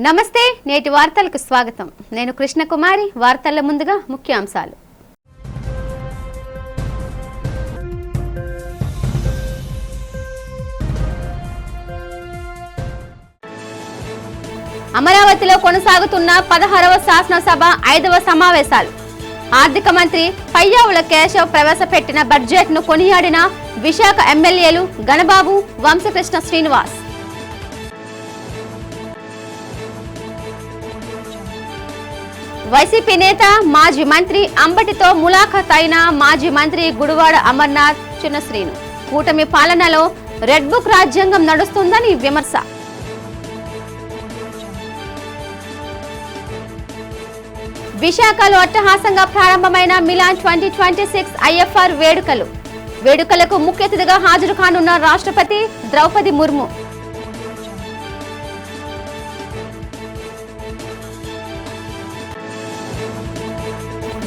నమస్తే నేటి వార్తలకు స్వాగతం నేను కృష్ణకుమారి వార్తల ముందుగా ముఖ్యాంశాలు అమరావతిలో కొనసాగుతున్న 16వ శాసనసభ 5వ సమావేశాలు ఆర్థిక మంత్రి పయ్యావుల కేశవ్ ప్రవేశపెట్టిన బడ్జెట్ను కొనియాడిన విశాఖ ఎమ్మెల్యేలు గణబాబు వంశకృష్ణ శ్రీనివాస్ వైసీపీ నేత మాజీ మంత్రి అంబటితో ములాఖాత్ అయిన మాజీ మంత్రి గుడివాడ అమర్నాథ్ చిన్నశ్రీను కూటమి పాలనలో రెడ్ బుక్ రాజ్యాంగం నడుస్తుందని విమర్శ విశాఖలో అట్టహాసంగా ప్రారంభమైన మిలాన్ 2026 ఐఎఫ్ఆర్ వేడుకలకు ముఖ్య అతిథిగా హాజరు కానున్న రాష్ట్రపతి ద్రౌపది ముర్ము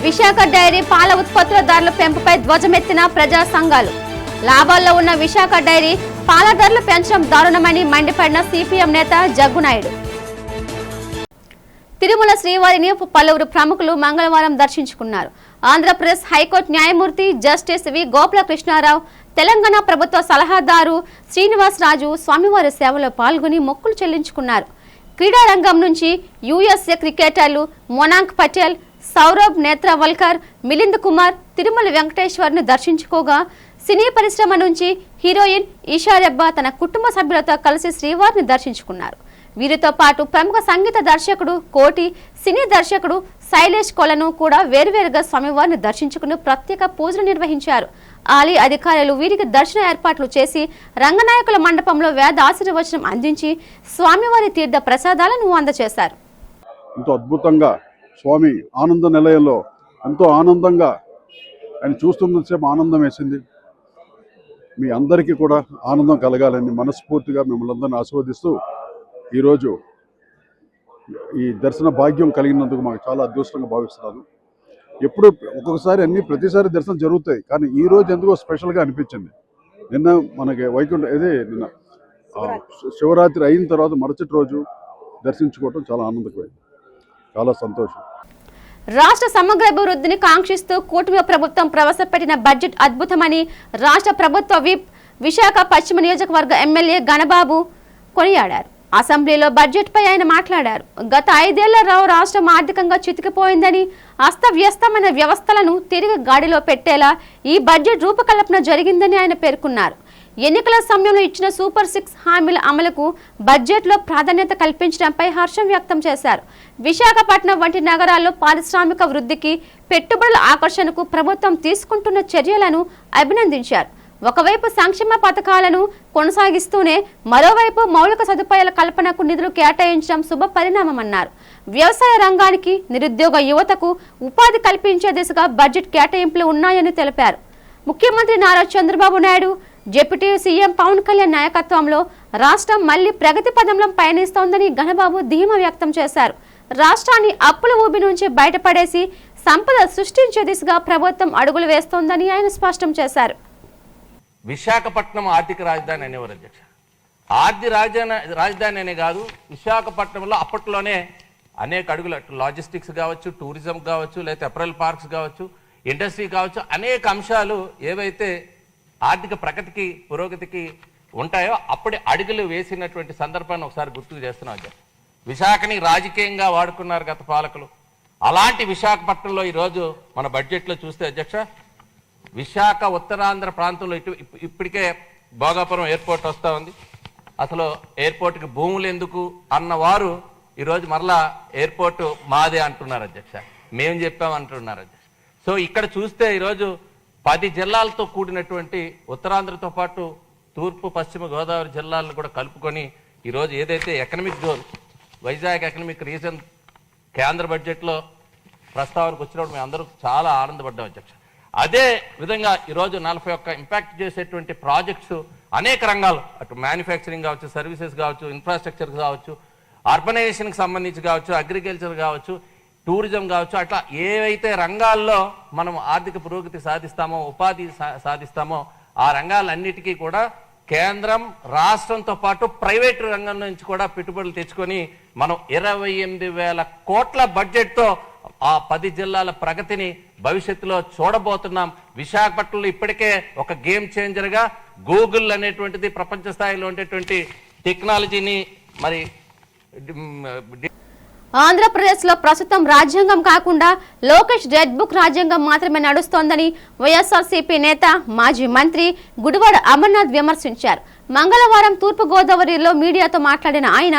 విశాఖ డైరీ పాల ఉత్పత్తుల ధరల పెంపుపై ధ్వజమెత్తిన ప్రజా సంఘాలు లాభాల్లో ఉన్న విశాఖ డైరీ పాల ధరలు పెంచడం దారుణమని మండిపడిన సిపిఎం నేత జగ్గునాయుడు తిరుమల శ్రీవారిని పలువురు ప్రముఖులు మంగళవారం దర్శించుకున్నారు. ఆంధ్రప్రదేశ్ హైకోర్టు న్యాయమూర్తి జస్టిస్ వి గోపాలకృష్ణారావు, తెలంగాణ ప్రభుత్వ సలహాదారు శ్రీనివాసరాజు స్వామివారి సేవలో పాల్గొని మొక్కులు చెల్లించుకున్నారు. క్రీడా రంగం నుంచి యుఎస్ఏ క్రికెటర్లు మొనాంక్ పటేల్, సౌరభ్ నేత్రవల్కర్, మిలింద్ కుమార్ తిరుమల వెంకటేశ్వర్ను దర్శించుకోగా సినీ పరిశ్రమ నుంచి హీరోయిన్ ఈషారెబ్బా తన కుటుంబ సభ్యులతో కలిసి శ్రీవారిని దర్శించుకున్నారు. వీరితో పాటు ప్రముఖ సంగీత దర్శకుడు కోటి, సినీ దర్శకుడు శైలేష్ కొలను కూడా వేర్వేరుగా స్వామివారిని దర్శించుకుని ప్రత్యేక పూజలు నిర్వహించారు. ఆలయ అధికారులు వీరికి దర్శన ఏర్పాట్లు చేసి రంగనాయకుల మండపంలో వేద ఆశీర్వచనం అందించి స్వామివారి తీర్థ ప్రసాదాలను అందజేశారు. ఎంతో అద్భుతంగా స్వామి ఆనంద నిలయంలో ఎంతో ఆనందంగా ఆయన చూస్తున్నంతసేపు ఆనందం వేసింది. మీ అందరికీ కూడా ఆనందం కలగాలని మనస్ఫూర్తిగా మిమ్మల్ని అందరినీ ఆశీర్వదిస్తూ ఈరోజు ఈ దర్శన భాగ్యం కలిగినందుకు మాకు చాలా అదృష్టంగా భావిస్తున్నాను. ఎప్పుడు ఒక్కొక్కసారి ప్రతిసారి దర్శనం జరుగుతాయి, కానీ ఈరోజు ఎందుకో స్పెషల్గా అనిపించింది. నిన్న మనకి నిన్న శివరాత్రి అయిన తర్వాత మరుసటి రోజు దర్శించుకోవటం చాలా ఆనందకరమైంది, చాలా సంతోషం. రాష్ట్ర సమగ్ర అభివృద్ధిని కాంక్షిస్తూ కూటమి ప్రభుత్వం ప్రవేశపెట్టిన బడ్జెట్ అద్భుతమని రాష్ట్ర ప్రభుత్వ విప్ విశాఖ పశ్చిమ నియోజకవర్గ ఎమ్మెల్యే గణబాబు కొనియాడారు. అసెంబ్లీలో బడ్జెట్ పై ఆయన మాట్లాడారు. గత 5 ఏళ్లలో రాష్ట్రం ఆర్థికంగా చితికిపోయిందని, అస్తవ్యస్తమైన వ్యవస్థలను తిరిగి గాడిలో పెట్టేలా ఈ బడ్జెట్ రూపకల్పన జరిగిందని ఆయన పేర్కొన్నారు. ఎన్నికల సమయంలో ఇచ్చిన సూపర్ 6 హామీల అమలుకు బడ్జెట్లో ప్రాధాన్యత కల్పించడంపై హర్షం వ్యక్తం చేశారు. విశాఖపట్నం వంటి నగరాల్లో పారిశ్రామిక వృద్ధికి, పెట్టుబడుల ఆకర్షణకు ప్రభుత్వం తీసుకుంటున్న చర్యలను అభినందించారు. ఒకవైపు సంక్షేమ పథకాలను కొనసాగిస్తూనే మరోవైపు మౌలిక సదుపాయాల కల్పనకు నిధులు కేటాయించడం శుభ పరిణామమన్నారు. వ్యవసాయ రంగానికి, నిరుద్యోగ యువతకు ఉపాధి కల్పించే దిశగా బడ్జెట్ కేటాయింపులు ఉన్నాయని తెలిపారు. ముఖ్యమంత్రి నారా చంద్రబాబు నాయుడు, డిప్యూటీ సీఎం పవన్ కళ్యాణ్ నాయకత్వంలో రాష్ట్రం మళ్లీ ప్రగతి పదంలో పయనిస్తోందని గణబాబు ధీమా వ్యక్తం చేశారు. రాష్ట్రాన్ని అప్పుల ఊబి నుంచి బయటపడేసి సంపద సృష్టించే దిశగా ప్రభుత్వం అడుగులు వేస్తోందని ఆయన స్పష్టం చేశారు. విశాఖపట్నం ఆర్థిక రాజధాని అనేవారు అధ్యక్ష. ఆర్థిక రాజధాని అనే కాదు, విశాఖపట్నంలో అప్పట్లోనే అనేక అడుగులు, లాజిస్టిక్స్ కావచ్చు, టూరిజం కావచ్చు, లేకపోతే అప్రైల్ పార్క్స్ కావచ్చు, ఇండస్ట్రీ కావచ్చు, అనేక అంశాలు ఏవైతే ఆర్థిక ప్రగతికి, పురోగతికి ఉంటాయో అప్పుడే అడుగులు వేసినటువంటి సందర్భాన్ని ఒకసారి గుర్తుకు చేస్తున్నాం అధ్యక్ష. విశాఖని రాజకీయంగా వాడుకున్నారు గత పాలకులు. అలాంటి విశాఖపట్నంలో ఈరోజు మన బడ్జెట్లో చూస్తే అధ్యక్ష, విశాఖ ఉత్తరాంధ్ర ప్రాంతంలో ఇప్పటికే భోగాపురం ఎయిర్పోర్ట్ వస్తూ ఉంది. అసలు ఎయిర్పోర్ట్కి భూములు ఎందుకు అన్నవారు ఈరోజు మరలా ఎయిర్పోర్ట్ మాదే అంటున్నారు అధ్యక్ష. మేము చెప్పామంటున్నారు అధ్యక్ష. సో ఇక్కడ చూస్తే ఈరోజు 10 జిల్లాలతో కూడినటువంటి ఉత్తరాంధ్రతో పాటు తూర్పు పశ్చిమ గోదావరి జిల్లాలను కూడా కలుపుకొని ఈరోజు ఏదైతే economic zone, Vizag economic reason కేంద్ర బడ్జెట్లో ప్రస్తావనకు వచ్చినప్పుడు మేము అందరూ చాలా ఆనందపడ్డాం అధ్యక్ష. అదే విధంగా ఈరోజు 41 ఇంపాక్ట్ చేసేటువంటి ప్రాజెక్ట్స్ అనేక రంగాలు, అటు మ్యానుఫ్యాక్చరింగ్ కావచ్చు, సర్వీసెస్ కావచ్చు, ఇన్ఫ్రాస్ట్రక్చర్ కావచ్చు, అర్బనైజేషన్కి సంబంధించి కావచ్చు, అగ్రికల్చర్ కావచ్చు, టూరిజం కావచ్చు, అట్లా ఏవైతే రంగాల్లో మనం ఆర్థిక పురోగతి సాధిస్తామో, ఉపాధి సాధిస్తామో ఆ రంగాలన్నిటికీ కూడా కేంద్రం రాష్ట్రంతో పాటు ప్రైవేటు రంగం నుంచి కూడా పెట్టుబడులు తెచ్చుకొని మనం 28,000 కోట్ల బడ్జెట్తో ఆ 10 జిల్లాల ప్రగతిని భవిష్యత్తులో చూడబోతున్నాం. విశాఖపట్నంలో ఇప్పటికే ఒక గేమ్ చేంజర్గా గూగుల్ అనేటువంటిది ప్రపంచ స్థాయిలో ఉండేటువంటి టెక్నాలజీని మరి ఆంధ్రప్రదేశ్లో ప్రస్తుతం రాజ్యాంగం కాకుండా లోకేష్ రెడ్ బుక్ రాజ్యాంగం మాత్రమే నడుస్తోందని వైఎస్ఆర్సీపీ నేత మాజీ మంత్రి గుడివాడ అమర్నాథ్ విమర్శించారు. మంగళవారం తూర్పుగోదావరిలో మీడియాతో మాట్లాడిన ఆయన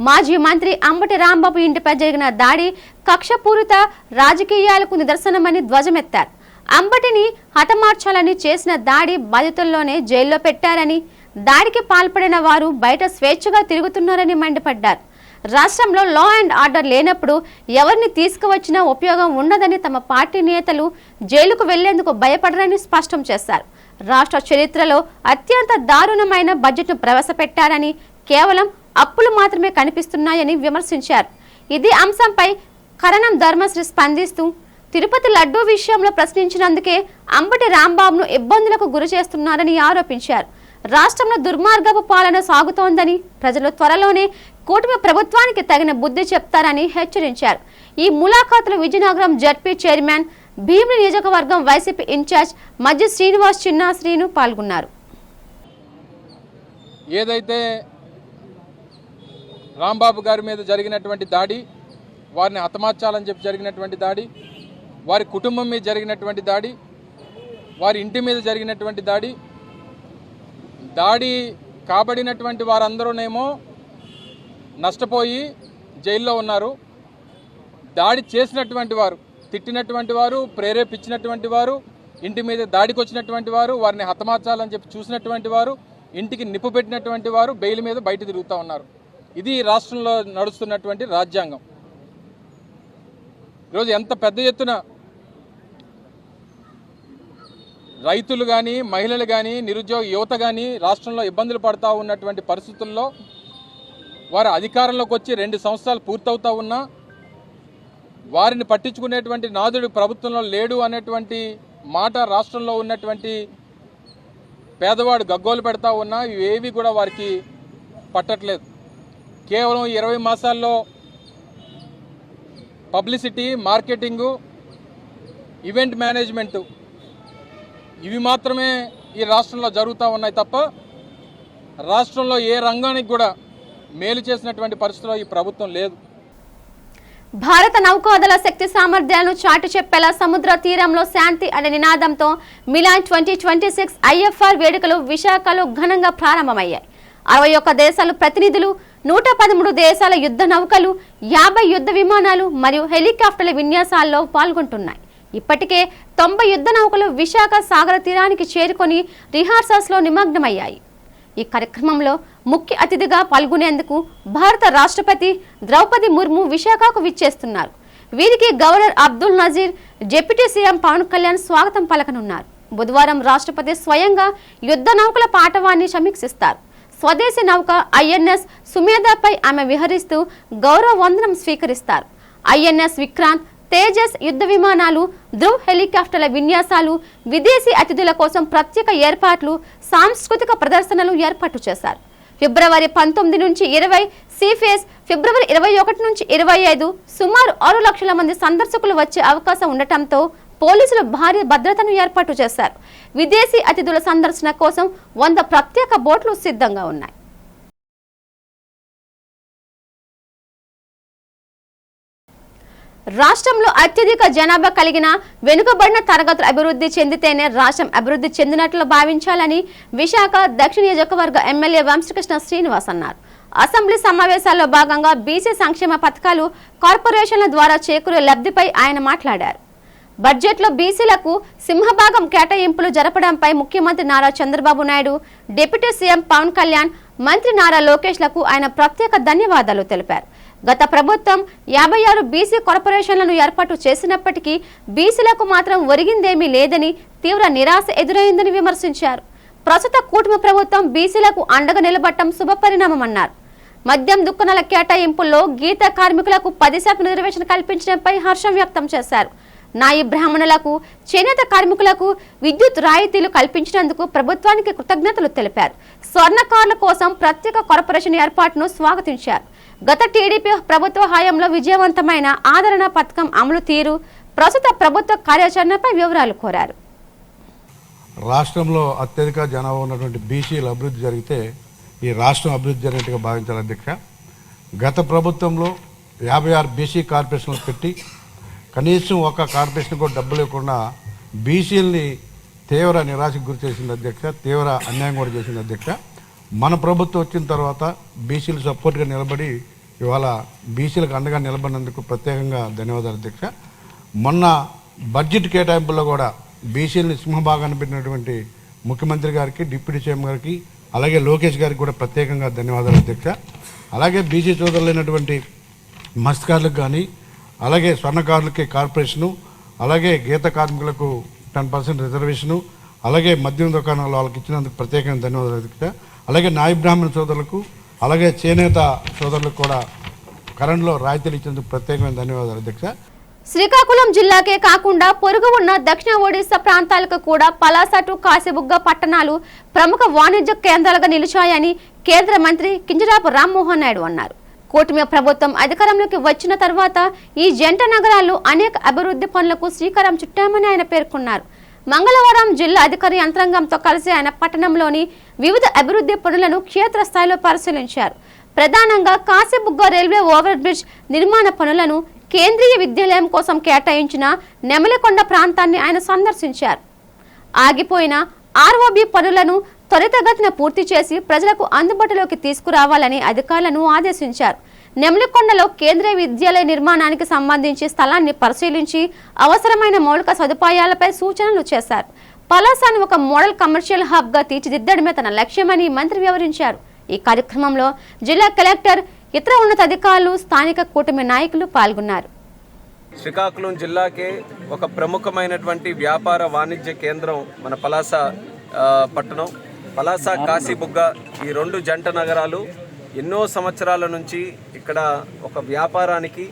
మాజీ మంత్రి అంబటి రాంబాబు ఇంటిపై జరిగిన దాడి కక్షపూరిత రాజకీయాలకు నిదర్శనమని ధ్వజమెత్తారు. అంబటిని హతమార్చాలని చేసిన దాడి బాధితుల్లోనే జైల్లో పెట్టారని, దాడికి పాల్పడిన వారు బయట స్వేచ్ఛగా తిరుగుతున్నారని మండిపడ్డారు. రాష్ట్రంలో లా అండ్ ఆర్డర్ లేనప్పుడు ఎవరిని తీసుకువచ్చినా ఉపయోగం ఉండదని తమ పార్టీ నేతలు జైలుకు వెళ్లేందుకు భయపడరని స్పష్టం చేశారు. రాష్ట్ర చరిత్రలో అత్యంత దారుణమైన బడ్జెట్ను ప్రవేశపెట్టారని, కేవలం అప్పులు మాత్రమే కనిపిస్తున్నాయని విమర్శించారు. ఇదే అంశంపై కరణం ధర్మశ్రీ స్పందిస్తూ తిరుపతి లడ్డూ విషయంలో ప్రశ్నించినందుకే అంబటి రాంబాబును ఇబ్బందులకు గురి చేస్తున్నారని ఆరోపించారు. రాష్ట్రంలో దుర్మార్గపు పాలన సాగుతోందని, ప్రజలు త్వరలోనే కూటమి ప్రభుత్వానికి తగిన బుద్ధి చెప్తారని హెచ్చరించారు. ఈ ములాఖాతులో విజయనగరం జడ్పీ చైర్మన్, భీమిలి నియోజకవర్గం వైసీపీ ఇన్ఛార్జ్ మధ్య శ్రీనివాస్ చిన్నాశ్రీను పాల్గొన్నారు. ఏదైతే రాంబాబు గారి మీద జరిగినటువంటి దాడి, వారిని హతమార్చాలని చెప్పి జరిగినటువంటి దాడి, వారి కుటుంబం మీద జరిగినటువంటి దాడి, వారి ఇంటి మీద జరిగినటువంటి దాడి కాబడినటువంటి వారందరూనేమో నష్టపోయి జైల్లో ఉన్నారు. దాడి చేసినటువంటి వారు, తిట్టినటువంటి వారు, ప్రేరేపించినటువంటి వారు, ఇంటి మీద దాడికి వచ్చినటువంటి వారు, వారిని హతమార్చాలని చెప్పి చూసినటువంటి వారు, ఇంటికి నిప్పు పెట్టినటువంటి వారు బెయిల్ మీద బయట తిరుగుతూ ఉన్నారు. ఇది రాష్ట్రంలో నడుస్తున్నటువంటి రాజ్యాంగం. ఈరోజు ఎంత పెద్ద ఎత్తున రైతులు కానీ, మహిళలు కానీ, నిరుద్యోగ యువత కానీ రాష్ట్రంలో ఇబ్బందులు పడుతూ ఉన్నటువంటి పరిస్థితుల్లో వారు అధికారంలోకి వచ్చి 2 సంవత్సరాలు పూర్తవుతూ ఉన్నా వారిని పట్టించుకునేటువంటి నాదుడు ప్రభుత్వంలో లేడు అనేటువంటి మాట రాష్ట్రంలో ఉన్నటువంటి పేదవాడు గగ్గోలు పెడతా ఉన్నా ఇవేవి కూడా వారికి పట్టట్లేదు. కేవలం 20 మాసాల్లో పబ్లిసిటీ, మార్కెటింగు, ఈవెంట్ మేనేజ్మెంటు ఇవి మాత్రమే ఈ రాష్ట్రంలో జరుగుతూ ఉన్నాయి తప్ప రాష్ట్రంలో ఏ రంగానికి కూడా మేలు చేసినటువంటి పరిస్థితిలో ఈ ప్రభుత్వం లేదు. భారత నౌకాదళ శక్తి సామర్థ్యాలను చాటి చెప్పేలా సముద్ర తీరంలో శాంతి అనే నినాదంతో మిలాన్ 2026 IFR వేడుకలు విశాఖలో ఘనంగా ప్రారంభమయ్యాయి. 61 దేశాల ప్రతినిధులు, 113 దేశాల యుద్ధ నౌకలు, 50 యుద్ధ విమానాలు మరియు హెలికాప్టర్ల విన్యాసాల్లో పాల్గొంటున్నాయి. ఇప్పటికే 90 యుద్ధ నౌకలు విశాఖ సాగర తీరానికి చేరుకొని రిహార్సల్స్లో నిమగ్నమయ్యాయి. ఈ కార్యక్రమంలో ముఖ్య అతిథిగా పాల్గొనేందుకు భారత రాష్ట్రపతి ద్రౌపది ముర్ము విశాఖకు విచ్చేస్తున్నారు. వీరికి governor Abdul Nazeer, deputy CM Pawan Kalyan స్వాగతం పలకనున్నారు. బుధవారం రాష్ట్రపతి స్వయంగా యుద్ధ నౌకల పాఠవాన్ని సమీక్షిస్తారు. స్వదేశీ నౌక INS సుమేధాపై ఆమె విహరిస్తూ గౌరవ వందనం స్వీకరిస్తారు. INS విక్రాంత్, తేజస్ యుద్ధ విమానాలు, ధ్రువ్ హెలికాప్టర్ల విన్యాసాలు, విదేశీ అతిథుల కోసం ప్రత్యేక ఏర్పాట్లు, సాంస్కృతిక ప్రదర్శనలు ఏర్పాటు చేశారు. ఫిబ్రవరి 19 నుంచి 20 సీఫేస్, ఫిబ్రవరి 21 నుంచి 25 సుమారు 6 లక్షల మంది సందర్శకులు వచ్చే అవకాశం ఉండటంతో పోలీసులు భారీ భద్రతను ఏర్పాటు చేశారు. విదేశీ అతిథుల సందర్శన కోసం 100 ప్రత్యేక బోట్లు సిద్ధంగా ఉన్నాయి. రాష్ట్రంలో అత్యధిక జనాభా కలిగిన వెనుకబడిన తరగతులు అభివృద్ధి చెందితేనే రాష్ట్రం అభివృద్ధి చెందినట్లు భావించాలని విశాఖ దక్షిణ నియోజకవర్గ ఎమ్మెల్యే వంశకృష్ణ శ్రీనివాస్ అన్నారు. అసెంబ్లీ సమావేశాల్లో భాగంగా బీసీ సంక్షేమ పథకాలు, కార్పొరేషన్ల ద్వారా చేకూరే లబ్ధిపై ఆయన మాట్లాడారు. బడ్జెట్లో బీసీలకు సింహభాగం కేటాయింపులు జరపడంపై ముఖ్యమంత్రి నారా చంద్రబాబు నాయుడు, డిప్యూటీ సీఎం పవన్ కళ్యాణ్, మంత్రి నారా లోకేష్లకు ఆయన ప్రత్యేక ధన్యవాదాలు తెలిపారు. గత ప్రభుత్వం 56 బీసీ కార్పొరేషన్లను ఏర్పాటు చేసినప్పటికీ బీసీలకు మాత్రం ఒరిగిందేమీ లేదని, తీవ్ర నిరాశ ఎదురైందని విమర్శించారు. ప్రస్తుత కూటమి ప్రభుత్వం బీసీలకు అండగా నిలబడటం శుభపరిణామమన్నారు. మద్యం దుకాణాల కేటాయింపుల్లో గీత కార్మికులకు 10% రిజర్వేషన్ కల్పించడంపై హర్షం వ్యక్తం చేశారు. నాయి బ్రాహ్మణులకు, చేనేత కార్మికులకు విద్యుత్ రాయితీలు కల్పించినందుకు ప్రభుత్వానికి కృతజ్ఞతలు తెలిపారు. స్వర్ణకారుల కోసం ప్రత్యేక కార్పొరేషన్ ఏర్పాటును స్వాగతించారు. గత టీడీపీ ప్రభుత్వ హయాంలో విజయవంతమైన ఆదరణ పథకం అమలు తీరు, ప్రస్తుత ప్రభుత్వ కార్యాచరణపై వివరాలు కోరారు. రాష్ట్రంలో అత్యధిక జనాభా ఉన్నటువంటి బీసీల అభివృద్ధి జరిగితే ఈ రాష్ట్రం అభివృద్ధి జరిగినట్టుగా భావించాలి అధ్యక్ష. గత ప్రభుత్వంలో 56 బీసీ కార్పొరేషన్లు పెట్టి కనీసం ఒక కార్పొరేషన్ కూడా డబ్బు లేకుండా బీసీలని తీవ్ర నిరాశకు గురి చేసింది అధ్యక్ష. తీవ్ర అన్యాయం కూడా చేసింది అధ్యక్ష. మన ప్రభుత్వం వచ్చిన తర్వాత బీసీలు సపోర్ట్గా నిలబడి ఇవాళ బీసీలకు అండగా నిలబడినందుకు ప్రత్యేకంగా ధన్యవాదాలు అధ్యక్ష. మొన్న బడ్జెట్ కేటాయింపుల్లో కూడా బీసీలని సింహభాగాన్ని పెట్టినటువంటి ముఖ్యమంత్రి గారికి, డిప్యూటీ సీఎం గారికి, అలాగే లోకేష్ గారికి కూడా ప్రత్యేకంగా ధన్యవాదాలు అధ్యక్ష. అలాగే బీసీ సోదరులైనటువంటి మత్స్యకారులకు కానీ, అలాగే స్వర్ణకారులకి కార్పొరేషను, అలాగే గీత కార్మికులకు 10% రిజర్వేషను, అలాగే మద్యం దుకాణాలు వాళ్ళకి ఇచ్చినందుకు ప్రత్యేకంగా ధన్యవాదాలు అధ్యక్ష. అలాగే నాయి బ్రాహ్మణ సోదరులకు, అలాగే చేనేత సోదరులకు కూడా కరెంట్లో రాయితీలు ఇచ్చినందుకు ప్రత్యేకమైన ధన్యవాదాలు అధ్యక్ష. శ్రీకాకుళం జిల్లాకే కాకుండా పొరుగు ఉన్న దక్షిణ ఒడిశా ప్రాంతాలకు కూడా పలాస టు కాశీబుగ్గ పట్టణాలు ప్రముఖ వాణిజ్య కేంద్రాలుగా నిలిచాయని కేంద్ర మంత్రి కింజరాపు రామ్మోహన్ నాయుడు అన్నారు. కూటమి ప్రభుత్వం అధికారంలోకి వచ్చిన తర్వాత ఈ జంట నగరాల్లో అనేక అభివృద్ధి పనులకు శ్రీకారం చుట్టామని ఆయన పేర్కొన్నారు. మంగళవారం జిల్లా అధికారి యంత్రాంగంతో కలిసి ఆయన పట్టణంలోని వివిధ అభివృద్ధి పనులను క్షేత్రస్థాయిలో పరిశీలించారు. ప్రధానంగా కాశీబుగ్గ రైల్వే ఓవర్ బ్రిడ్జ్ నిర్మాణ పనులను, కేంద్రీయ విద్యాలయం కోసం కేటాయించిన నెమలికొండ ప్రాంతాన్ని ఆయన సందర్శించారు. ఆగిపోయిన ఆర్ఓబి పనులను త్వరితగతిన పూర్తి చేసి ప్రజలకు అందుబాటులోకి తీసుకురావాలని అధికారులను ఆదేశించారు. నెమలికొండలో కేంద్రీయ విద్యాలయ నిర్మాణానికి సంబంధించి స్థలాన్ని పరిశీలించి అవసరమైన మౌలిక సదుపాయాలపై సూచనలు చేశారు. పలాసను ఒక మోడల్ కమర్షియల్ హబ్ గా తీర్చిదిద్దడమే తన లక్ష్యమని మంత్రి వివరించారు. ఈ కార్యక్రమంలో జిల్లా కలెక్టర్, ఇతర ఉన్నతాధికారులు, స్థానిక కూటమి నాయకులు పాల్గొన్నారు. శ్రీకాకుళం జిల్లాకే ఒక ప్రముఖమైనటువంటి వ్యాపార వాణిజ్య కేంద్రం మన పలాస పట్టణం. పలాస, కాశీబుగ్గ ఈ 2 జంట నగరాలు ఎన్నో సంవత్సరాల నుంచి ఇక్కడ ఒక వ్యాపారానికి,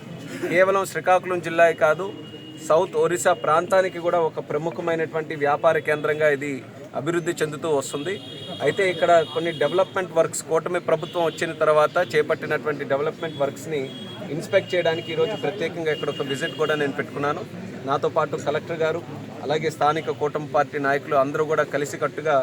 కేవలం శ్రీకాకుళం జిల్లా కాదు సౌత్ ఒరిస్సా ప్రాంతానికి కూడా ఒక ప్రముఖమైనటువంటి వ్యాపార కేంద్రంగా ఇది అభివృద్ధి చెందుతూ వస్తుంది. అయితే ఇక్కడ కొన్ని డెవలప్మెంట్ వర్క్స్ కూటమి ప్రభుత్వం వచ్చిన తర్వాత చేపట్టినటువంటి డెవలప్మెంట్ వర్క్స్ని ఇన్స్పెక్ట్ చేయడానికి ఈరోజు ప్రత్యేకంగా ఇక్కడ ఒక విజిట్ కూడా నేను పెట్టుకున్నాను. నాతో పాటు కలెక్టర్ గారు, అలాగే స్థానిక కూటమి పార్టీ నాయకులు అందరూ కూడా కలిసికట్టుగా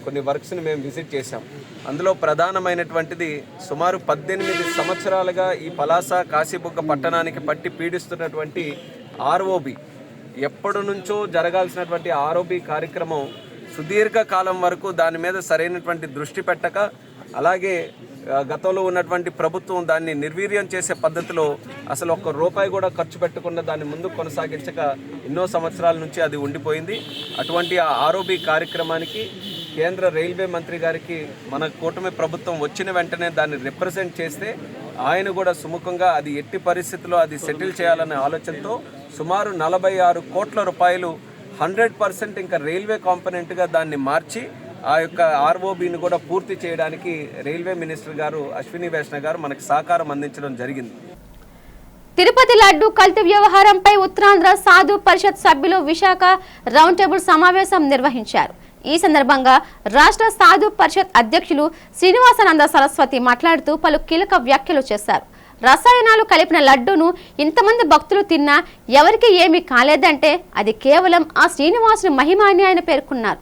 కొన్ని వర్క్స్ని మేము విజిట్ చేశాం. అందులో ప్రధానమైనటువంటిది సుమారు 18 సంవత్సరాలుగా ఈ పలాస, కాశీబుగ్గ పట్టణానికి పట్టి పీడిస్తున్నటువంటి ఆర్ఓబి, ఎప్పటి నుంచో జరగాల్సినటువంటి ఆర్ఓబి కార్యక్రమం సుదీర్ఘకాలం వరకు దాని మీద సరైనటువంటి దృష్టి పెట్టక, అలాగే గతంలో ఉన్నటువంటి ప్రభుత్వం దాన్ని నిర్వీర్యం చేసే పద్ధతిలో అసలు ₹1 కూడా ఖర్చు పెట్టకుండా దాన్ని ముందుకు కొనసాగించక ఎన్నో సంవత్సరాల నుంచి అది ఉండిపోయింది. అటువంటి ఆ ఆర్ఓబి కార్యక్రమానికి కేంద్ర రైల్వే మంత్రి గారికి మన కూటమి ప్రభుత్వం వచ్చిన వెంటనే దాన్ని రిప్రజెంట్ చేస్తే ఆయన కూడా సుముఖంగా అది ఎట్టి పరిస్థితుల్లో అది సెటిల్ చేయాలనే ఆలోచనతో సుమారు ₹46 కోట్ల 100% ఇంకా రైల్వే కాంపోనెంట్గా దాన్ని మార్చి ఆ యొక్క ఆర్ఓబిని కూడా పూర్తి చేయడానికి రైల్వే మినిస్టర్ గారు అశ్విని వైష్ణవ్ గారు మనకు సహకారం అందించడం జరిగింది. తిరుపతి లడ్డు కల్తీ వ్యవహారంపై ఉత్తరాంధ్ర సాధు పరిషత్ సభ్యులు విశాఖ రౌండ్ టేబుల్ సమావేశం నిర్వహించారు. ఈ సందర్భంగా రాష్ట్ర సాధు పరిషత్ అధ్యక్షులు శ్రీనివాసానంద సరస్వతి మాట్లాడుతూ పలు కీలక వ్యాఖ్యలు చేశారు. రసాయనాలు కలిపిన లడ్డూను ఇంతమంది భక్తులు తిన్నా ఎవరికి ఏమీ కాలేదంటే అది కేవలం ఆ శ్రీనివాసుని మహిమ అని ఆయన పేర్కొన్నారు.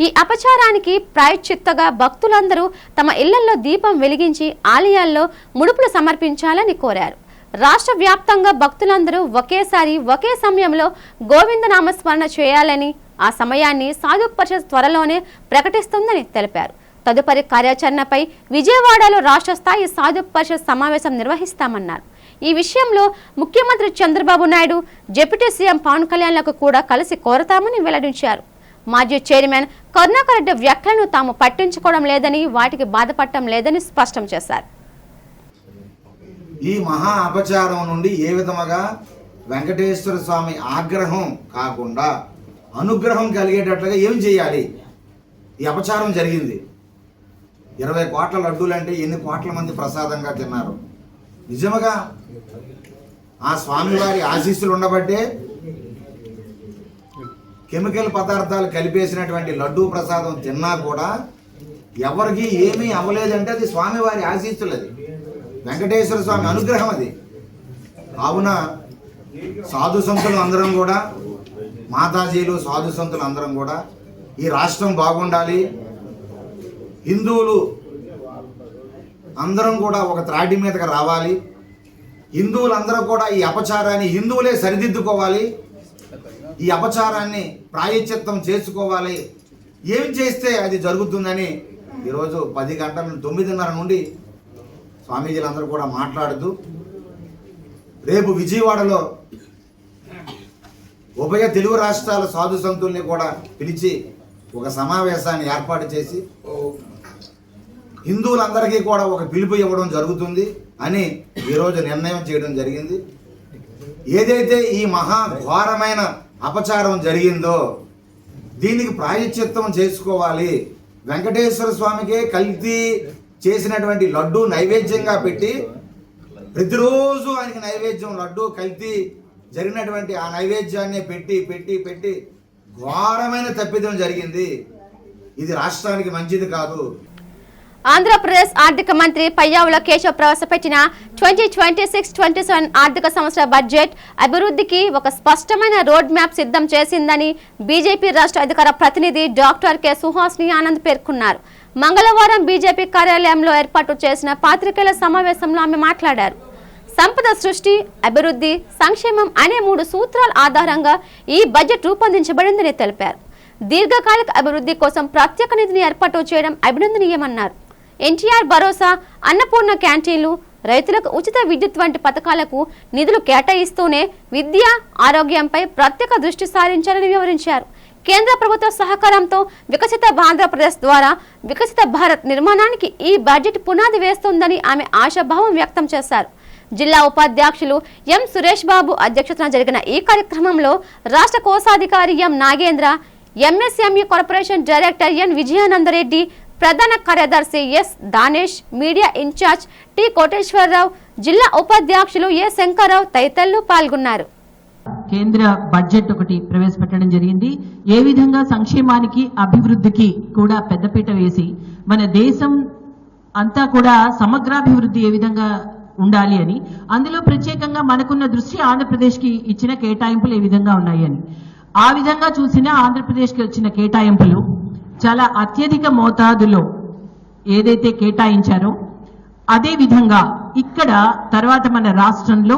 ఈ అపచారానికి ప్రాయశ్చిత్తగా భక్తులందరూ తమ ఇళ్లలో దీపం వెలిగించి ఆలయాల్లో ముడుపులు సమర్పించాలని కోరారు. రాష్ట్ర వ్యాప్తంగా భక్తులందరూ ఒకేసారి ఒకే సమయంలో గోవిందనామస్మరణ చేయాలని, ఆ సమయాన్ని సాధు పరిషత్ త్వరలోనే ప్రకటిస్తుందని తెలిపారు. తదుపరి కార్యాచరణపై విజయవాడలో రాష్ట్ర స్థాయి సాధు పరిషత్ సమావేశం నిర్వహిస్తామన్నారు. ఈ విషయంలో ముఖ్యమంత్రి చంద్రబాబు నాయుడు, డిప్యూటీ సీఎం పవన్ కళ్యాణ్లకు కూడా కలిసి కోరతామని వెల్లడించారు. మాజీ చైర్మన్ కరుణాకర్ రెడ్డి వ్యాఖ్యలను తాము పట్టించుకోవడం లేదని, వాటికి బాధపడటం లేదని స్పష్టం చేశారు. ఈ మహా అపచారం నుండి ఏ విధముగా వెంకటేశ్వర స్వామి ఆగ్రహం కాకుండా అనుగ్రహం కలిగేటట్లుగా ఏం చేయాలి? ఈ అపచారం జరిగింది. 20 కోట్ల లడ్డూలు అంటే ఎన్ని కోట్ల మంది ప్రసాదంగా తిన్నారు? నిజముగా ఆ స్వామివారి ఆశీస్సులు ఉండబట్టే కెమికల్ పదార్థాలు కలిపేసినటువంటి లడ్డూ ప్రసాదం తిన్నా కూడా ఎవరికి ఏమీ అవ్వలేదంటే అది స్వామివారి ఆశీస్సులు, అది వెంకటేశ్వర స్వామి అనుగ్రహం. అది కావున సాధు సంతులు అందరం కూడా, మాతాజీలు సాధు సంతులు అందరం కూడా ఈ రాష్ట్రం బాగుండాలి, హిందువులు అందరం కూడా ఒక త్రాటి మీదకి రావాలి, హిందువులందరూ కూడా ఈ అపచారాన్ని హిందువులే సరిదిద్దుకోవాలి, ఈ అపచారాన్ని ప్రాయశ్చిత్తం చేసుకోవాలి. ఏం చేస్తే అది జరుగుతుందని ఈరోజు 10 గంటల 9:30 నుండి స్వామీజీలందరూ కూడా మాట్లాడుతూ రేపు విజయవాడలో ఉభయ తెలుగు రాష్ట్రాల సాధు సంతుల్ని కూడా పిలిచి ఒక సమావేశాన్ని ఏర్పాటు చేసి హిందువులందరికీ కూడా ఒక పిలుపు ఇవ్వడం జరుగుతుంది అని ఈరోజు నిర్ణయం చేయడం జరిగింది. ఏదైతే ఈ మహా ఘోరమైన అపచారం జరిగిందో దీనికి ప్రాయశ్చిత్తం చేసుకోవాలి. వెంకటేశ్వర స్వామికే కల్తీ చేసినటువంటి లడ్డు నైవేద్యంగా పెట్టి ప్రతిరోజు ఆయనకి నైవేద్యం లడ్డు కల్తీ జరిగినటువంటి ఆ నైవేద్యాన్ని పెట్టి ఘోరమైన తప్పిదం జరిగింది. ఇది రాష్ట్రానికి మంచిది కాదు. ఆంధ్రప్రదేశ్ ఆర్థిక మంత్రి పయ్యావుల కేశవ్ ప్రవేశపెట్టిన 2026-27 ఆర్థిక సంవత్సర బడ్జెట్ అభివృద్ధికి ఒక స్పష్టమైన రోడ్ మ్యాప్ సిద్ధం చేసిందని బీజేపీ రాష్ట్ర అధికార ప్రతినిధి డాక్టర్ కె సుహాసిని ఆనంద్ పేర్కొన్నారు. మంగళవారం బీజేపీ కార్యాలయంలో ఏర్పాటు చేసిన పాత్రికేయుల సమావేశంలో ఆమె మాట్లాడారు. సంపద సృష్టి, అభివృద్ధి, సంక్షేమం అనే 3 సూత్రాల ఆధారంగా ఈ బడ్జెట్ రూపొందించబడిందని తెలిపారు. దీర్ఘకాలిక అభివృద్ధి కోసం ప్రత్యేక నిధిని ఏర్పాటు చేయడం అభినందనీయమన్నారు. ఎన్టీఆర్ భరోసా, అన్నపూర్ణ క్యాంటీన్లు, రైతులకు ఉచిత విద్యుత్ వంటి పథకాలకు నిధులు కేటాయిస్తూనే విద్య, ఆరోగ్యంపై ప్రత్యేక దృష్టి సారించాలని వివరించారు. కేంద్ర ప్రభుత్వ సహకారంతో వికసిత ఆంధ్రప్రదేశ్ ద్వారా వికసిత భారత్ నిర్మాణానికి ఈ బడ్జెట్ పునాది వేస్తుందని ఆమె ఆశాభావం వ్యక్తం చేశారు. జిల్లా ఉపాధ్యక్షులు ఎం సురేష్ బాబు అధ్యక్షతన జరిగిన ఈ కార్యక్రమంలో రాష్ట్ర కోశాధికారి M Nagendra, MSME corporation director N Vijayanandareddy, ప్రధాన కార్యదర్శి S Danesh, media in charge T Koteswararao, జిల్లా ఉపాధ్యక్షులు ఏ శంకర్రావు తదితరులు పాల్గొన్నారు. కేంద్ర బడ్జెట్ ఒకటి ప్రవేశపెట్టడం జరిగింది. ఏ విధంగా సంక్షేమానికి, అభివృద్ధికి కూడా పెద్దపీట వేసి మన దేశం అంతా కూడా సమగ్రాభివృద్ధి ఏ విధంగా ఉండాలి అని, అందులో ప్రత్యేకంగా మనకున్న దృష్టి ఆంధ్రప్రదేశ్కి ఇచ్చిన కేటాయింపులు ఏ విధంగా ఉన్నాయి అని, ఆ విధంగా చూసిన ఆంధ్రప్రదేశ్కి వచ్చిన కేటాయింపులు చాలా అత్యధిక మోతాదులో ఏదైతే కేటాయించారో అదే విధంగా ఇక్కడ తర్వాత మన రాష్ట్రంలో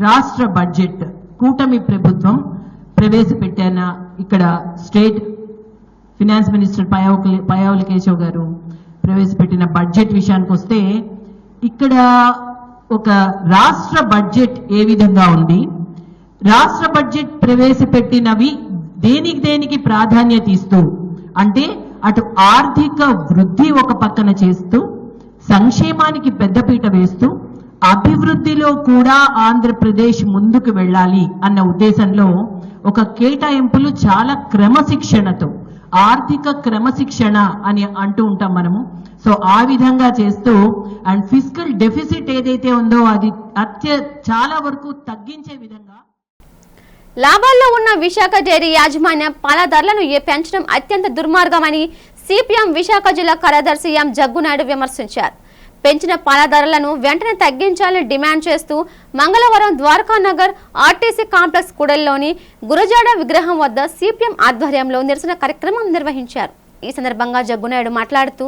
రాష్ట్ర బడ్జెట్ కూటమి ప్రభుత్వం ప్రవేశపెట్టాన ఇక్కడ state finance minister Payyavula Keshav గారు ప్రవేశపెట్టిన బడ్జెట్ విషయానికి వస్తే ఇక్కడ ఒక రాష్ట్ర బడ్జెట్ ఏ విధంగా ఉంది, రాష్ట్ర బడ్జెట్ ప్రవేశపెట్టినవి దేనికి ప్రాధాన్యత ఇస్తూ, అంటే అటు ఆర్థిక వృద్ధి ఒక పక్కన చేస్తూ, సంక్షేమానికి పెద్దపీట వేస్తూ, అభివృద్ధిలో కూడా ఆంధ్రప్రదేశ్ ముందుకు వెళ్ళాలి అన్న ఉద్దేశంలో ఒక కేటాయింపులు చాలా క్రమశిక్షణతో, ఆర్థిక క్రమశిక్షణ అని అంటూ ఉంటాం మనము. సో ఆ విధంగా చేస్తూ అండ్ ఫిస్కల్ డెఫిసిట్ ఏదైతే ఉందో అది చాలా వరకు తగ్గించే విధంగా. లాభాల్లో ఉన్న విశాఖ డైరీ యాజమాన్యం పాల ధరలను పెంచడం అత్యంత దుర్మార్గమని సిపిఎం విశాఖ జిల్లా కార్యదర్శి ఎం జగ్గునాయుడు విమర్శించారు. పెంచిన పాల ధరలను వెంటనే తగ్గించాలని డిమాండ్ చేస్తూ మంగళవారం ద్వారకానగర్ ఆర్టీసీ కాంప్లెక్స్ కూడలిలోని గురజాడ విగ్రహం వద్ద సిపిఎం ఆధ్వర్యంలో నిరసన కార్యక్రమం నిర్వహించారు. ఈ సందర్భంగా జగ్గునాయుడు మాట్లాడుతూ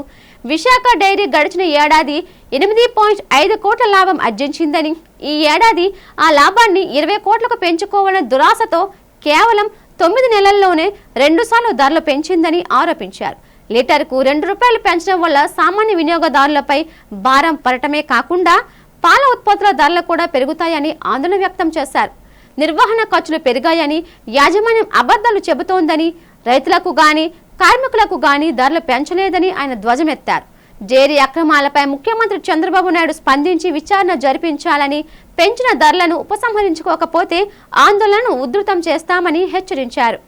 విశాఖ డైరీ గడిచిన ఏడాది 8.5 కోట్ల లాభం ఆర్జించిందని, ఈ ఏడాది ఆ లాభాన్ని 20 కోట్లకు పెంచుకోవాలనే దురాశతో కేవలం 9 నెలల్లోనే 2 సార్లు ధరలు పెంచిందని ఆరోపించారు. లీటర్కు 2 రూపాయలు పెంచడం వల్ల సామాన్య వినియోగదారులపై భారం పడటమే కాకుండా పాల ఉత్పత్తుల ధరలు కూడా పెరుగుతాయని ఆందోళన వ్యక్తం చేశారు. నిర్వహణ ఖర్చులు పెరిగాయని, యాజమాన్యం అబద్ధాలు చెబుతోందని, రైతులకు గాని కార్మికులకు గాని ధరలు పెంచలేదని ఆయన ధ్వజమెత్తారు. డైరీ అక్రమాలపై ముఖ్యమంత్రి చంద్రబాబు నాయుడు స్పందించి విచారణ జరిపించాలని, పెంచిన ధరలను ఉపసంహరించుకోకపోతే ఆందోళనను ఉధృతం చేస్తామని హెచ్చరించారు.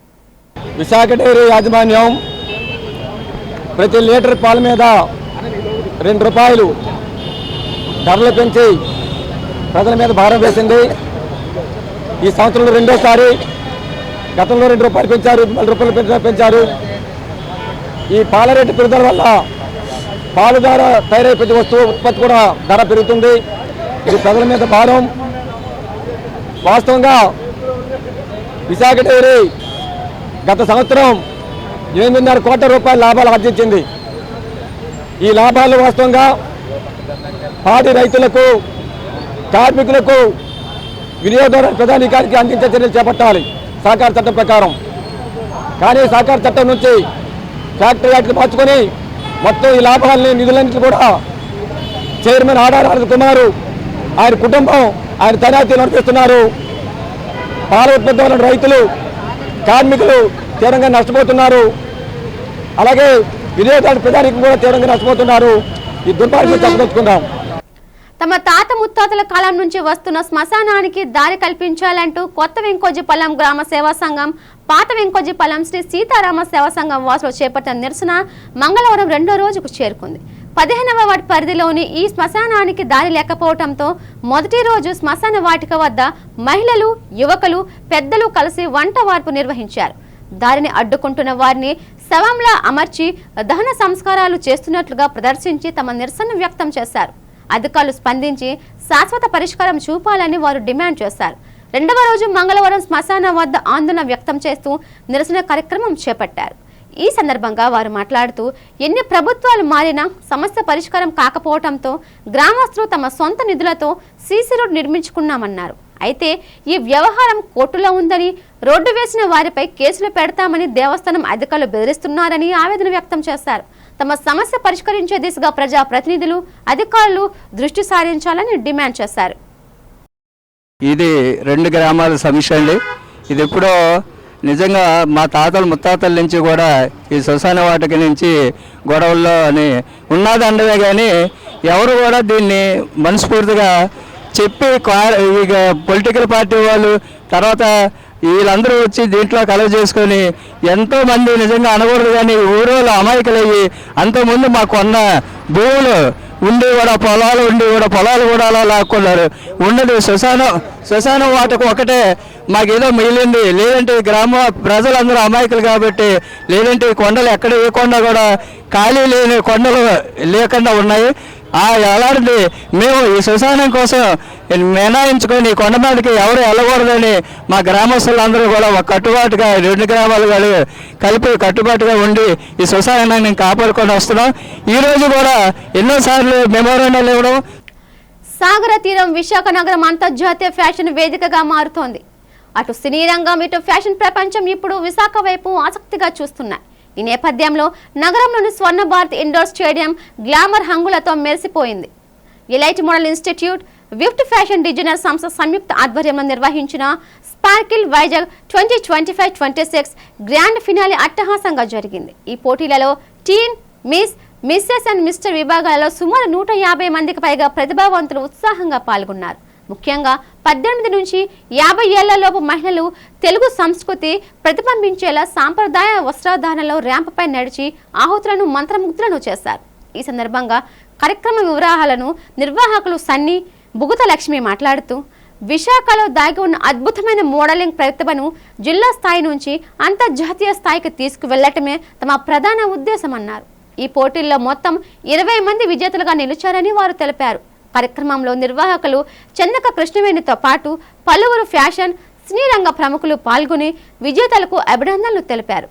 విశాఖ డైరీ యాజమాన్యం ప్రతి లీటర్ పాల మీద 2 రూపాయలు ధరలు పెంచి ప్రజల మీద భారం వేసింది. ఈ సంవత్సరంలో రెండోసారి గతంలో 2 రూపాయలు పెంచారు, 10 రూపాయలు పెంచారు. ఈ పాల రేటు పెరుగుదల వల్ల పాలు ధర తయారై ప్రతి వస్తువు ఉత్పత్తి కూడా ధర పెరుగుతుంది. ఇది ప్రజల మీద భారం. వాస్తవంగా విశాఖ డైరీ గత సంవత్సరం 8.5 కోట్ల రూపాయల లాభాలు ఆర్జించింది. ఈ లాభాలు వాస్తవంగా పాడి రైతులకు, కార్మికులకు, వినియోగదారుల ప్రధానికానికి అందించే చర్యలు చేపట్టాలి సహకార చట్టం ప్రకారం. కానీ సహకార చట్టం నుంచి ఫ్యాక్టరీ యాక్ట్లు మార్చుకొని మొత్తం ఈ లాభాలని, నిధులన్నింటినీ కూడా చైర్మన్ ఆడారి ఆనంద్ కుమార్, ఆయన కుటుంబం, ఆయన తనాతీ నడిపిస్తున్నారు. పాల ఉత్పత్తులను రైతులు, కార్మికులు తీవ్రంగా నష్టపోతున్నారు. అలాగే వినియోగదారుల ప్రధానికం కూడా తీవ్రంగా నష్టపోతున్నారు. ఈ దుర్మార్గం చెప్పదలుచుకుందాం. తమ తాత ముత్తాతల కాలం నుంచి వస్తున్న శ్మశానానికి దారి కల్పించాలంటూ కొత్త వెంకోజీపల్లం గ్రామ సేవా సంఘం, పాత వెంకోజీపల్లం శ్రీ సీతారామ సేవా సంఘం వాసులు చేపట్టిన నిరసన మంగళవారం 2వ రోజుకు చేరుకుంది. 15వ వార్డు పరిధిలోని ఈ శ్మశానానికి దారి లేకపోవడంతో మొదటి రోజు శ్మశాన వాటిక వద్ద మహిళలు, యువకులు, పెద్దలు కలిసి వంట వార్పు నిర్వహించారు. దారిని అడ్డుకుంటున్న వారిని శవంలా అమర్చి దహన సంస్కారాలు చేస్తున్నట్లుగా ప్రదర్శించి తమ నిరసన వ్యక్తం చేశారు. అధికారులు స్పందించి శాశ్వత పరిష్కారం చూపాలని వారు డిమాండ్ చేశారు. 2వ రోజు మంగళవారం శ్మశానం వద్ద ఆందోళన వ్యక్తం చేస్తూ నిరసన కార్యక్రమం చేపట్టారు. ఈ సందర్భంగా వారు మాట్లాడుతూ ఎన్ని ప్రభుత్వాలు మారినా సమస్య పరిష్కారం కాకపోవడంతో గ్రామస్తులు తమ సొంత నిధులతో సీసీ రోడ్ నిర్మించుకున్నామన్నారు. అయితే ఈ వ్యవహారం కోర్టులో ఉందని, రోడ్డు వేసిన వారిపై కేసులు పెడతామని దేవస్థానం అధికారులు బెదిరిస్తున్నారని ఆవేదన వ్యక్తం చేశారు. తమ సమస్య పరిష్కరించే దిశగా ప్రజా ప్రతినిధులు, అధికారులు దృష్టి సారించాలని డిమాండ్ చేశారు. ఇది 2 గ్రామాల సమస్య అండి. ఇది ఎప్పుడో నిజంగా మా తాతలు ముత్తాతల నుంచి కూడా ఈ శ్మశాన వాటిక నుంచి గొడవల్లో అని ఉన్నదండవే కానీ ఎవరు కూడా దీన్ని మనస్ఫూర్తిగా చెప్పి ఇక పొలిటికల్ పార్టీ వాళ్ళు తర్వాత వీళ్ళందరూ వచ్చి దీంట్లో కలవ చేసుకొని ఎంతోమంది నిజంగా అనకూడదు కానీ ఊరోళ్ళు అమాయకులయ్యి అంతకుముందు మాకు కొన్న భూములు ఉండి కూడా పొలాలు పొలాలు కూడా అలా లాక్కున్నారు. ఉన్నది శ్మశానం వాటికి ఒకటే మాకేదో మిగిలింది. లేదంటే గ్రామ ప్రజలందరూ అమాయకులు కాబట్టి, లేదంటే కొండలు ఎక్కడ ఏ కొండ కూడా ఖాళీ లేని కొండలు లేకుండా ఉన్నాయి. అలాంటిది మేము ఈ శ్మశానం కోసం మినాయించుకొని కొండ మీదకి ఎవరు వెళ్ళకూడదని మా గ్రామస్తులందరూ కూడా ఒక కట్టుబాటుగా 2 గ్రామాలు కలిపి కట్టుబాటుగా ఉండి ఈ శ్మశానాన్ని కాపాడుకొని వస్తున్నాం. ఈ రోజు కూడా ఎన్నోసార్లు మెమోరాండాలు ఇవ్వడం. సాగర తీరం విశాఖ నగరం అంతర్జాతీయ ఫ్యాషన్ వేదికగా మారుతోంది. అటు సినీ రంగం, ఇటు ఫ్యాషన్ ప్రపంచం ఇప్పుడు విశాఖ వైపు ఆసక్తిగా చూస్తున్నాయి. ఈ నేపథ్యంలో నగరంలోని స్వర్ణ భారత్ ఇండోర్ స్టేడియం గ్లామర్ హంగులతో మెరిసిపోయింది. Elite model institute, Vift fashion designer సంస్థ సంయుక్త ఆధ్వర్యంలో నిర్వహించిన స్పార్కిల్ వైజాగ్ 2025-26 గ్రాండ్ ఫినాలే అట్టహాసంగా జరిగింది. ఈ పోటీలలో టీన్, మిస్సెస్ అండ్ మిస్టర్ విభాగాలలో సుమారు 150 మందికి పైగా ప్రతిభావంతులు ఉత్సాహంగా పాల్గొన్నారు. ముఖ్యంగా 18 నుంచి 50 ఏళ్లలోపు మహిళలు తెలుగు సంస్కృతి ప్రతిబింబించేలా సాంప్రదాయ వస్త్రధారణలో ర్యాంపుపై నడిచి ఆహుతులను మంత్రముగ్ధులను చేశారు. ఈ సందర్భంగా కార్యక్రమ వివరాలను నిర్వాహకులు సన్నీ, బుగుత లక్ష్మి మాట్లాడుతూ విశాఖలో దాగి ఉన్న అద్భుతమైన మోడలింగ్ ప్రతిభను జిల్లా స్థాయి నుంచి అంతర్జాతీయ స్థాయికి తీసుకువెళ్లటమే తమ ప్రధాన ఉద్దేశమన్నారు. ఈ పోటీల్లో మొత్తం 20 మంది విజేతలుగా నిలిచారని వారు తెలిపారు. కార్యక్రమంలో నిర్వాహకులు చందక కృష్ణవేణితో పాటు పలువురు ఫ్యాషన్, సినీ రంగ ప్రముఖులు పాల్గొని విజేతలకు అభినందనలు తెలిపారు.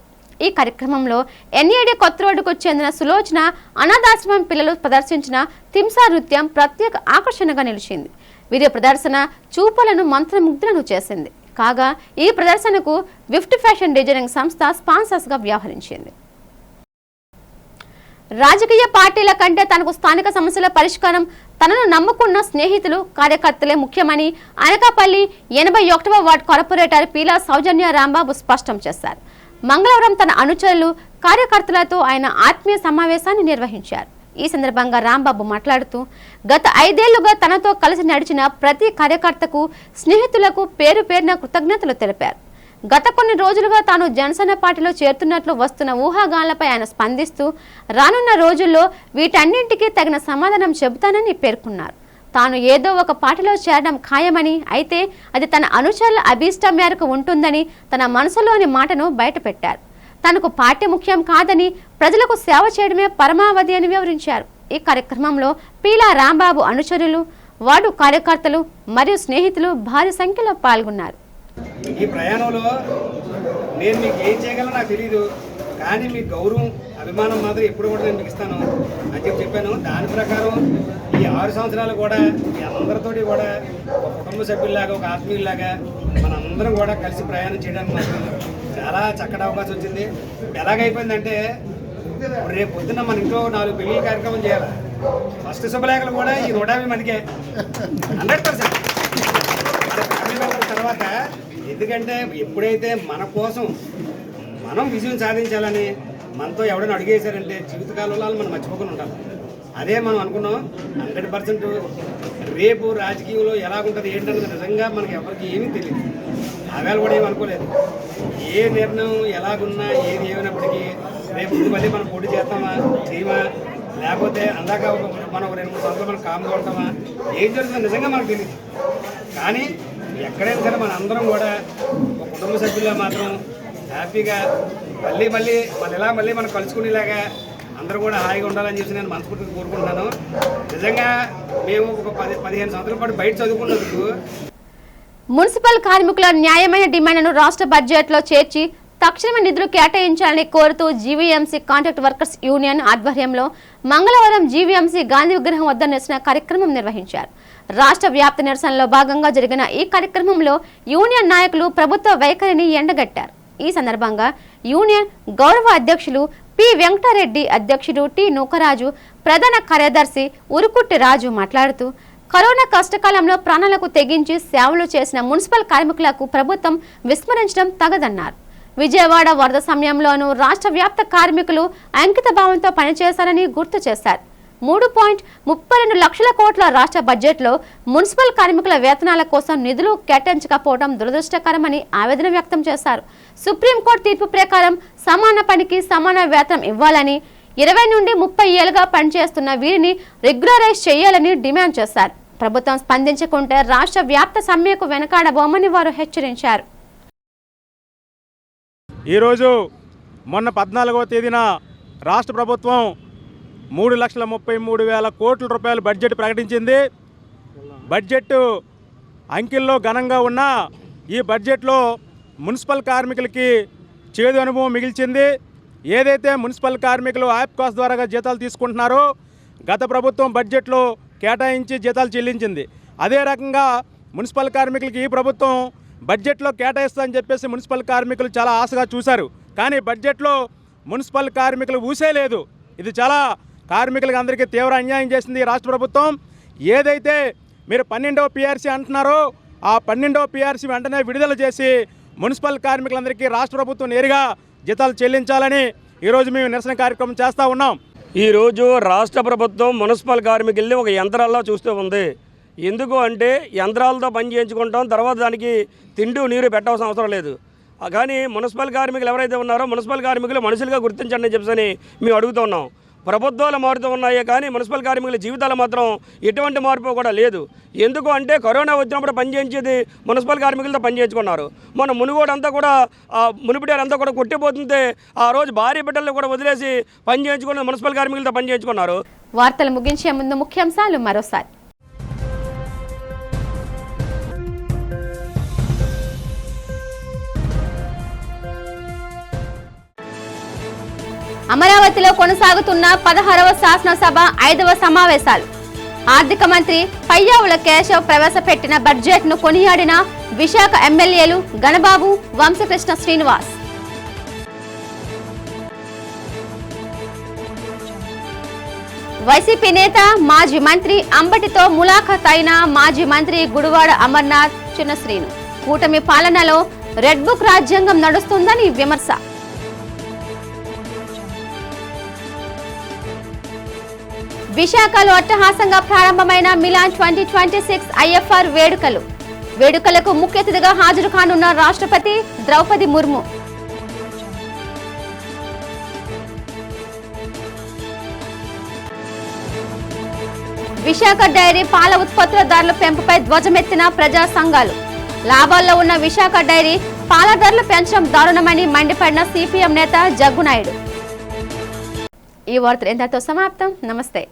ఈ కార్యక్రమంలో ఎన్ఏడి కొత్త రోడ్డుకు చెందిన సులోచన అనాథాశ్రమం పిల్లలు ప్రదర్శించిన తింసా నృత్యం ప్రత్యేక ఆకర్షణగా నిలిచింది. వీరి ప్రదర్శన చూపులను మంత్రముగ్ధులను చేసింది. కాగా ఈ ప్రదర్శనకు విఫ్ట్ ఫ్యాషన్ డిజైనింగ్ సంస్థ స్పాన్సర్స్గా వ్యవహరించింది. రాజకీయ పార్టీల కంటే తనకు స్థానిక సమస్యల పరిష్కారం, తనను నమ్ముకున్న స్నేహితులు, కార్యకర్తలే ముఖ్యమని అనకాపల్లి 81వ వార్డు కార్పొరేటర్ పీలా సౌజన్య రాంబాబు స్పష్టం చేశారు. మంగళవారం తన అనుచరులు, కార్యకర్తలతో ఆయన ఆత్మీయ సమావేశాన్ని నిర్వహించారు. ఈ సందర్భంగా రాంబాబు మాట్లాడుతూ గత 5 ఏళ్లుగా తనతో కలిసి నడిచిన ప్రతి కార్యకర్తకు, స్నేహితులకు పేరు పేరున కృతజ్ఞతలు తెలిపారు. గత కొన్ని రోజులుగా తాను జనసేన పార్టీలో చేరుతున్నట్లు వస్తున్న ఊహాగానాలపై ఆయన స్పందిస్తూ రానున్న రోజుల్లో వీటన్నింటికీ తగిన సమాధానం చెబుతానని పేర్కొన్నారు. తాను ఏదో ఒక పార్టీలో చేరడం ఖాయమని, అయితే అది తన అనుచరుల అభీష్టం మేరకు ఉంటుందని తన మనసులోని మాటను బయటపెట్టారు. తనకు పార్టీ ముఖ్యం కాదని, ప్రజలకు సేవ చేయడమే పరమావధి అని వివరించారు. ఈ కార్యక్రమంలో పీలా రాంబాబు అనుచరులు, వార్డు కార్యకర్తలు మరియు స్నేహితులు భారీ సంఖ్యలో పాల్గొన్నారు. ఈ ప్రయాణంలో నేను మీకు ఏం చేయగలను నాకు తెలియదు, కానీ మీ గౌరవం అభిమానం మాత్రం ఎప్పుడు కూడా నేను మీకు ఇస్తాను అని చెప్పాను. దాని ప్రకారం ఈ 6 సంవత్సరాలు కూడా మీ అందరితోటి కూడా ఒక కుటుంబ సభ్యుల్లాగా, ఒక ఆత్మీయుల్లాగా మనందరం కూడా కలిసి ప్రయాణం చేయడానికి మాకు చాలా చక్కటి అవకాశం వచ్చింది. ఎలాగైపోయిందంటే రేపు పొద్దున్న మన ఇంట్లో 4 పెళ్లి కార్యక్రమం చేయాలి. ఫస్ట్ శుభలేఖలు కూడా ఈ 150 మందికే 100%. తర్వాత ఎందుకంటే ఎప్పుడైతే మన కోసం మనం విజయం సాధించాలని మనతో ఎవడైనా అడిగేశారంటే జీవితకాలంలో మనం మర్చిపోకుండా ఉండాలి. అదే మనం అనుకున్నాం. 100% రేపు రాజకీయంలో ఎలాగుంటుంది ఏంటన్నది నిజంగా మనకి ఎవరికి ఏమీ తెలియదు. ఆవేళ కూడా ఏమి అనుకోలేదు. ఏ నిర్ణయం ఎలాగున్నా ఏది ఏమైనప్పటికీ రేపు మళ్ళీ మనం పోటీ చేస్తామా చేయమా, లేకపోతే అందాక మనం 2-3 సంవత్సరాలు మనం కామ్ కొడతామా, ఏం జరుగుతుందో నిజంగా మనకు తెలియదు. కానీ ఎక్కడైనా సరే మన అందరం కూడా ఒక కుటుంబ సభ్యుల్లో మాత్రం హ్యాపీగా మళ్ళీ మనం కలుసుకునేలాగా అందరూ కూడా హాయిగా ఉండాలని చెప్పి నేను మనస్ఫూర్తిగా కోరుకుంటున్నాను. నిజంగా మేము ఒక 15 సంవత్సరాల పాటు బయట చదువుకున్నందుకు మున్సిపల్ కార్మికుల న్యాయమైన డిమాండ్ను రాష్ట్ర బడ్జెట్లో చేర్చి తక్షణమే నిధులు కేటాయించాలని కోరుతూ జీవీఎంసీ కాంట్రాక్ట్ వర్కర్స్ యూనియన్ ఆధ్వర్యంలో మంగళవారం జీవీఎంసీ గాంధీ విగ్రహం వద్ద నిరసన కార్యక్రమం నిర్వహించారు. రాష్ట్ర వ్యాప్త నిరసనలో భాగంగా జరిగిన ఈ కార్యక్రమంలో యూనియన్ నాయకులు ప్రభుత్వ వైఖరిని ఎండగట్టారు. ఈ సందర్భంగా యూనియన్ గౌరవ అధ్యక్షులు పి వెంకటారెడ్డి, అధ్యక్షుడు టి నూకరాజు, ప్రధాన కార్యదర్శి ఉరుకుట్టి రాజు మాట్లాడుతూ కరోనా కష్టకాలంలో ప్రాణాలకు తెగించి సేవలు చేసిన మున్సిపల్ కార్మికులకు ప్రభుత్వం విస్మరించడం తగదన్నారు. విజయవాడ వరద సమయంలోనూ రాష్ట్ర వ్యాప్త కార్మికులు అంకిత భావంతో పనిచేశారని గుర్తు చేశారు. 3.32 లక్షల కోట్ల రాష్ట్ర బడ్జెట్లో మున్సిపల్ కార్మికుల వేతనాల కోసం నిధులు కేటాయించకపోవడం దురదృష్టకరమని ఆవేదన వ్యక్తం చేశారు. సుప్రీంకోర్టు తీర్పు ప్రకారం సమాన పనికి సమాన వేతనం ఇవ్వాలని, 20 నుండి 30 ఏళ్లుగా పనిచేస్తున్న వీరిని రెగ్యులరైజ్ చేయాలని డిమాండ్ చేశారు. ప్రభుత్వం స్పందించకుంటే రాష్ట్ర వ్యాప్త సమ్మెకు వెనకాడబోమని వారు హెచ్చరించారు. ఈరోజు మొన్న 14వ తేదీన రాష్ట్ర ప్రభుత్వం 3,33,000 కోట్ల రూపాయల బడ్జెట్ ప్రకటించింది. బడ్జెట్ అంకెల్లో ఘనంగా ఉన్న ఈ బడ్జెట్లో మున్సిపల్ కార్మికులకి చేదు అనుభవం మిగిల్చింది. ఏదైతే మున్సిపల్ కార్మికులు ఆప్కాస్ ద్వారా జీతాలు తీసుకుంటున్నారో గత ప్రభుత్వం బడ్జెట్లో కేటాయించి జీతాలు చెల్లించింది. అదే రకంగా మున్సిపల్ కార్మికులకి ఈ ప్రభుత్వం బడ్జెట్లో కేటాయిస్తుందని చెప్పేసి మున్సిపల్ కార్మికులు చాలా ఆశగా చూశారు. కానీ బడ్జెట్లో మున్సిపల్ కార్మికులు ఊసే లేదు. ఇది చాలా కార్మికులకు అందరికీ తీవ్ర అన్యాయం చేసింది ఈ రాష్ట్ర ప్రభుత్వం. ఏదైతే మీరు 12వ PRC అంటున్నారో ఆ 12వ PRC వెంటనే విడుదల చేసి మున్సిపల్ కార్మికులందరికీ రాష్ట్ర ప్రభుత్వం నేరుగా జీతాలు చెల్లించాలని ఈరోజు మేము నిరసన కార్యక్రమం చేస్తూ ఉన్నాం. ఈరోజు రాష్ట్ర ప్రభుత్వం మున్సిపల్ కార్మికుల్ని ఒక యంత్రాల్లో చూస్తూ ఉంది. ఎందుకు అంటే యంత్రాలతో పని చేయించుకుంటాం, తర్వాత దానికి తిండి నీరు పెట్టవలసిన అవసరం లేదు. కానీ మున్సిపల్ కార్మికులు ఎవరైతే ఉన్నారో మున్సిపల్ కార్మికులు మనుషులుగా గుర్తించండి అని చెప్పని మేము అడుగుతున్నాం. ప్రభుత్వాలు మారుతూ ఉన్నాయే కానీ మున్సిపల్ కార్మికుల జీవితాలు మాత్రం ఎటువంటి మార్పు కూడా లేదు. ఎందుకు అంటే కరోనా వచ్చినప్పుడు పనిచేయించేది మున్సిపల్ కార్మికులతో పనిచేయించుకున్నారు. మన మునుగోడంతా కూడా మునిపిడారంతా కూడా కొట్టిపోతుంటే ఆ రోజు భార్య బిడ్డలను కూడా వదిలేసి పనిచేయించుకుని మున్సిపల్ కార్మికులతో పనిచేయించుకున్నారు. వార్తలు ముగించే ముందు ముఖ్యాంశాలు మరోసారి. అమరావతిలో కొనసాగుతున్న 16వ శాసనసభ 5వ సమావేశాలు. ఆర్థిక మంత్రి పయ్యావుల కేశవ్ ప్రవేశపెట్టిన బడ్జెట్ను కొనియాడిన విశాఖ ఎమ్మెల్యేలు గణబాబు, వంశకృష్ణ శ్రీనివాస్. వైసీపీ నేత మాజీ మంత్రి అంబటితో ములాఖత్ అయిన మాజీ మంత్రి గుడివాడ అమర్నాథ్ చిన్నశ్రీను. కూటమి పాలనలో రెడ్ బుక్ రాజ్యాంగం నడుస్తుందని విమర్శ. విశాఖలో అట్టహాసంగా ప్రారంభమైన మిలాన్ 2026 IFR వేడుకలకు ముఖ్య అతిథిగా హాజరు కానున్న రాష్ట్రపతి ద్రౌపది ముర్ము. విశాఖ డైరీ పాల ఉత్పత్తుల పెంపుపై ధ్వజమెత్తిన ప్రజా సంఘాలు. లాభాల్లో ఉన్న విశాఖ డైరీ పాల ధరలు పెంచడం దారుణమని మండిపడిన సిపిఎం నేత జగ్గునాయుడు. ఈ వార్తలు ఎంతతో సమాప్తం. నమస్తే.